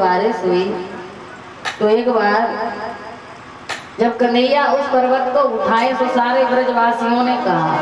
बारिश हुई तो एक बार जब कन्हैया उस पर्वत को उठाए तो सारे ब्रजवासियों ने कहा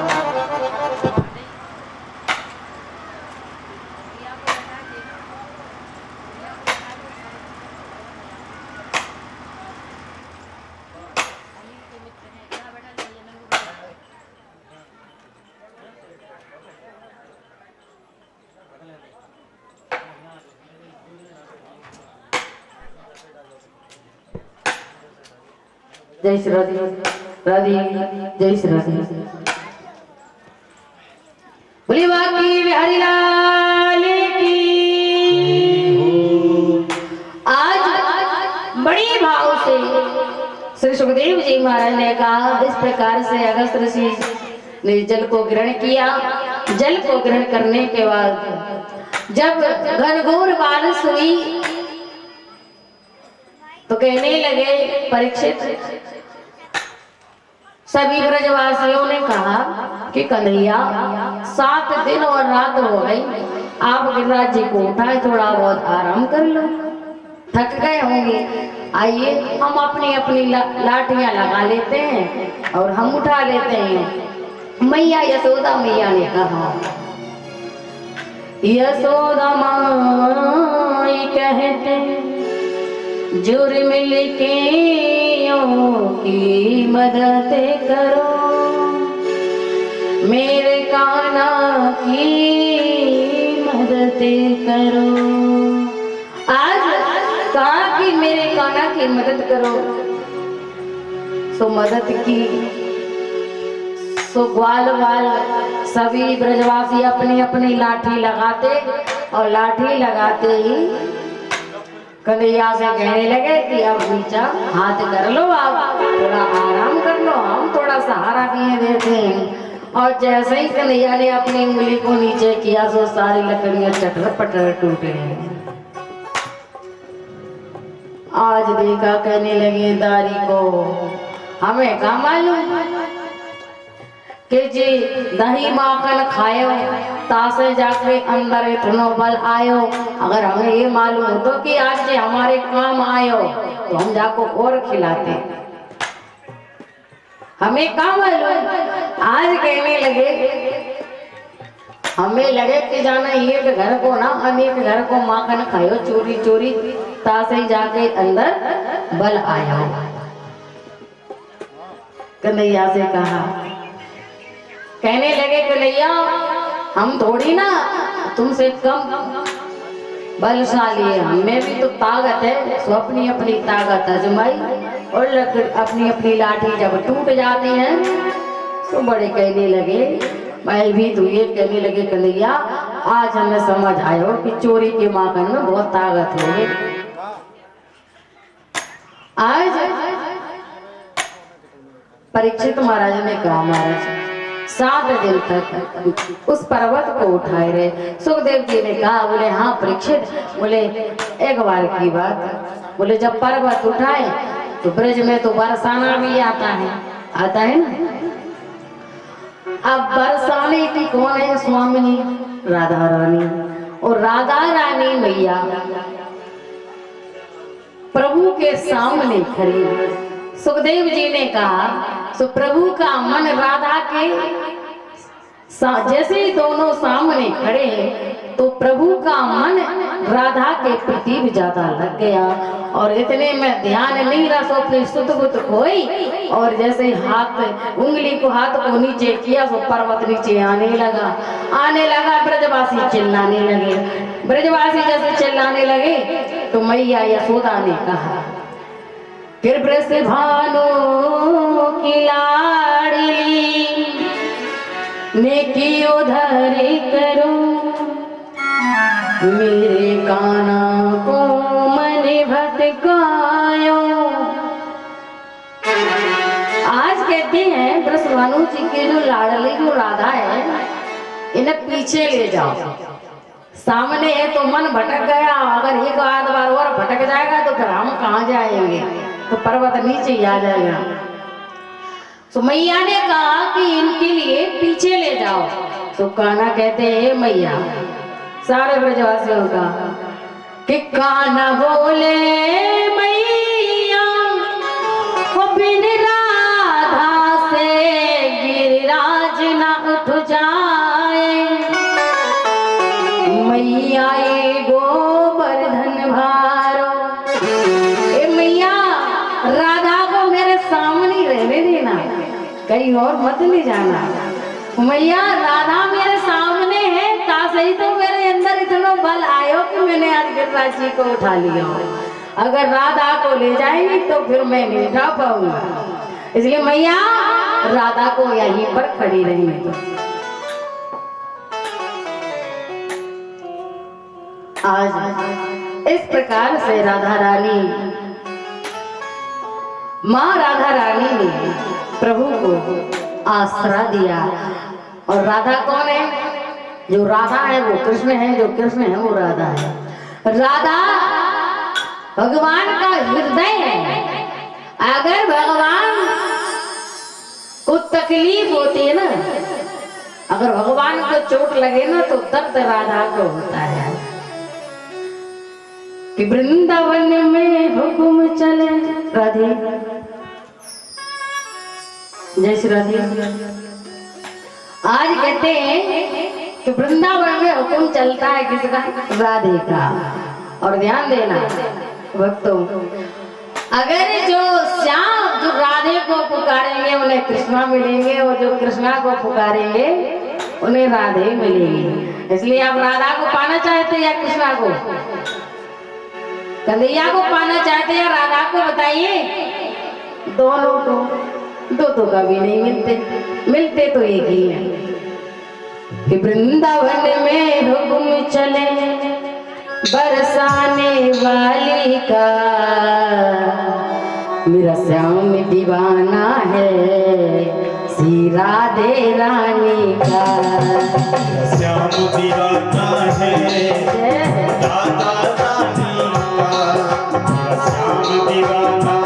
जय श्री राधे राधे जय श्री राधे बोली बाकी बिहारी लाल की। आज बड़ी भाव से श्री सुखदेव जी महाराज ने कहा इस प्रकार से अगस्त ऋषि ने जल को ग्रहण किया। जल को ग्रहण करने के बाद जब घनघोर बारिश हुई तो कहने लगे परीक्षित सभी ब्रजवासियों ने कहा कि कन्हैया 7 दिन और रात हो गई, आप गिरिराज जी को उठाए थोड़ा बहुत आराम कर लो, थक गए होंगे। आइए हम अपनी अपनी लाठियां लगा लेते हैं और हम उठा लेते हैं। मैया यशोदा मैया ने कहा यशोदा माई कहते जुर मिल के की मदद करो, मेरे कान्हा की मदद करो। आज कहा कि मेरे कान्हा की मदद करो, सो मदद की। सो ग्वाल वाल सभी ब्रजवासी अपनी अपनी लाठी लगाते और लाठी लगाते ही कन्हैया से कहने लगे कि अब नीचा हाथ कर लो, आप थोड़ा आराम कर लो, हम थोड़ा सहारा दिए देते हैं। और जैसे ही कन्हैया ने अपनी उंगली को नीचे किया तो सारी लकड़ियां चटर पटर टूटे। आज देखा कहने लगे दारी को हमें क्या मालूम कि जी दही माखन खायो तासे जाके अंदर इतनो बल आयो। अगर हमें ये मालूम हो तो कि आज जे हमारे काम आयो तो हम जाको और खिलाते, हमें काम मालूम। आज कहने लगे हमें लगे कि जाना एक घर को ना अनेक घर को माखन खायो चोरी चोरी तासे जाके अंदर बल आया। कन्हैया से कहा कहने लगे कन्हैया हम थोड़ी ना तुमसे कम बलशाली है, हमें भी तो ताकत है, सो अपनी अपनी ताकत आजमाई। और अपनी अपनी लाठी जब टूट जाती है तो बड़े कहने लगे मैं भी तो ये कहने लगे कन्हैया आज हमें समझ आयो कि चोरी के माखन में बहुत ताकत है। आज परीक्षित महाराज ने कहा महाराज 7 दिन तक उस पर्वत को उठाए रहे। सुखदेव जी ने कहा बोले हाँ परीक्षित, बोले एक बार की बात, बोले जब पर्वत उठाए तो ब्रज में तो बरसाना भी आता है ना। अब बरसाने की कौन है स्वामिनी राधा रानी, और राधा रानी मैया प्रभु के सामने खड़ी। सुखदेव जी ने कहा तो प्रभु का मन राधा के जैसे ही दोनों सामने खड़े हैं तो प्रभु का मन राधा के प्रति भी ज्यादा लग गया। और इतने में ध्यान नहीं रहा सो फिर सुध खोई और जैसे हाथ उंगली को हाथ को नीचे किया तो पर्वत नीचे आने लगा। ब्रजवासी चिल्लाने लगे। ब्रजवासी जैसे चिल्लाने लगे तो मैया यशोदा ने कहा फिर ब्रज भानु की लाडली ने की उधर करो, मेरे कान्हा को मन भटकायो। आज कहते हैं ब्रज भानु जी के जो लाडली जो राधा है इन्हें पीछे ले जाओ, सामने है तो मन भटक गया, अगर एक आध बार और भटक जाएगा तो फिर हम कहाँ जाएंगे, तो पर्वत नीचे ही आ जाएगा। तो मैया ने कहा कि इनके लिए पीछे ले जाओ। तो कान्हा कहते हैं मैया सारे ब्रजवासियों का कि कान्हा बोले मैया वो बिन राधा से गिरिराज ना उठ जाए। मैया ये गोवर्धन भारो, ए मैया राधा को मेरे सामने रहने देना, कहीं और मत ले जाना। मैया राधा मेरे सामने है, का सही तो मेरे अंदर इतना बल आयो कि मैंने आज गिरिराज जी को उठा लिया। अगर राधा को ले जाएंगी तो फिर मैं नहीं उठा पाऊंगा, इसलिए मैया राधा को यहीं पर खड़ी रहने दो। आज इस प्रकार से राधा रानी, माँ राधा रानी ने प्रभु को आसरा दिया। और राधा कौन है? जो राधा है वो कृष्ण है, जो कृष्ण है वो राधा है। राधा भगवान का हृदय है। अगर भगवान को तकलीफ होती है ना, अगर भगवान को चोट लगे ना तो दर्द राधा को होता है। कि वृंदावन में हुक्म चले, राधे जय श्री राधे। आज कहते हैं कि वृंदावन में हुक्म चलता है किसका? राधे का। और ध्यान देना भक्तों, अगर जो श्याम जो राधे को पुकारेंगे उन्हें कृष्णा मिलेंगे, और जो कृष्णा को पुकारेंगे उन्हें राधे मिलेंगे। इसलिए आप राधा को पाना चाहते हैं या कृष्णा को? कन्हैया को पाना चाहते हैं या राधा को? बताइए। दोनों को, दो तो कभी नहीं मिलते तो एक ही है। कि वृंदावन में हुक्म चले बरसाने वाली का, मेरा श्याम दीवाना है श्री राधे रानी का। श्याम दीवाना है राधा रानी का, श्याम दीवाना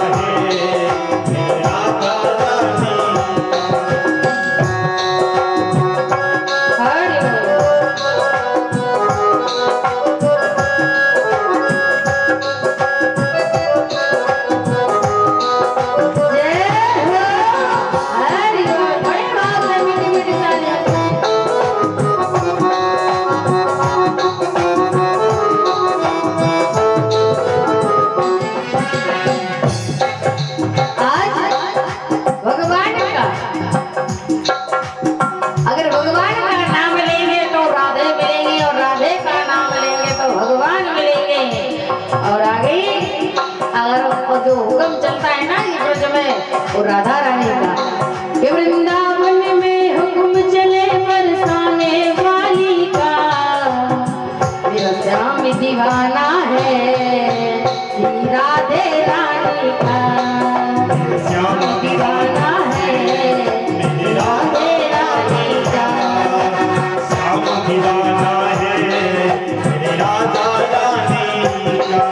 और राधा रानी का। कि वृंदावन में हुक्म चले बरसाने वाली का, मेरा श्याम दीवाना है श्री राधे रानी का। श्याम दीवाना है राधे रानी का, श्याम दीवाना है राधा रानी का।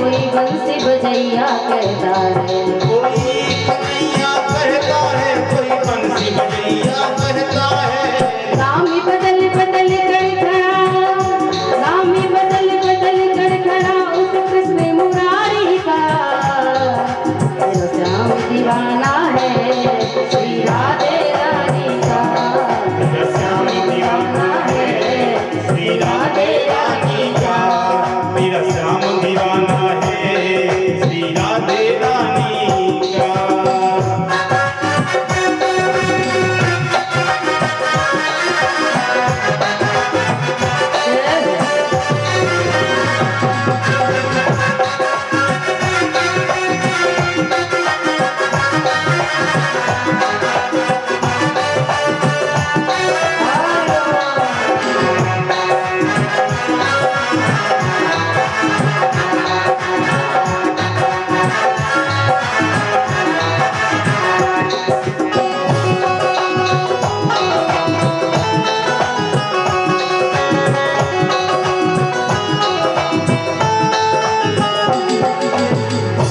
कोई बंसी बजैया कहता है। कोई कन्हैया कहता है, कोई बंसी बजैया कहता है। नाम ही बदल बदल कर खड़ा, नाम ही बदल बदल कर खड़ा उस कृष्ण मुरारी का। मेरा श्याम दीवाना है श्री राधे रानी का। मेरा श्याम दीवाना है श्री राधे रानी का। मेरा श्याम दीवाना है श्री राधे रानी का।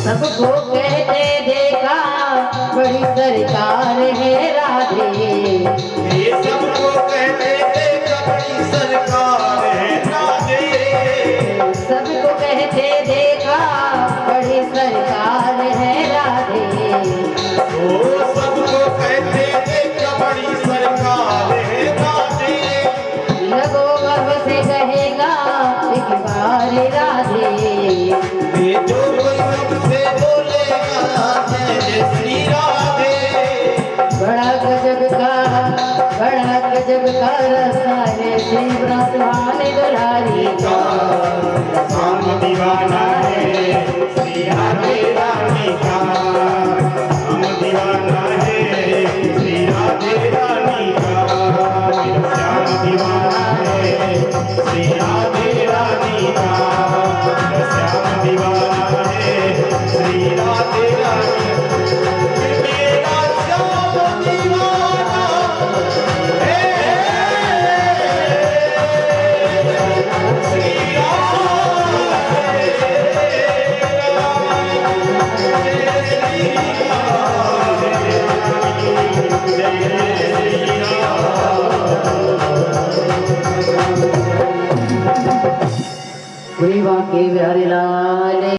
सबको कहते देखा बड़ी सरकार है राधे। ये सबको कहते थे बड़ी सरकार है राधे। सबको कहते देखा बड़ी सरकार है राधे। ओ सबको कहते थे बड़ी सरकार है राधे। लगो अब से कहेगा एक बार राधे। ये जो कोई हमसे बोलेगा जय जय श्री राधे। बड़ा गजब का रास्ता है श्री ब्रह्मान दुलारी का। श्याम दीवाना है श्री राधे रानी का। श्याम दीवाना है श्री राधे रानी का। मेरा श्याम दीवाना है श्री राधे रानी का। मेरा श्याम दीवाना है श्री राधे रानी का। मेरा श्याम दीवाना है श्री के बिहारी लाल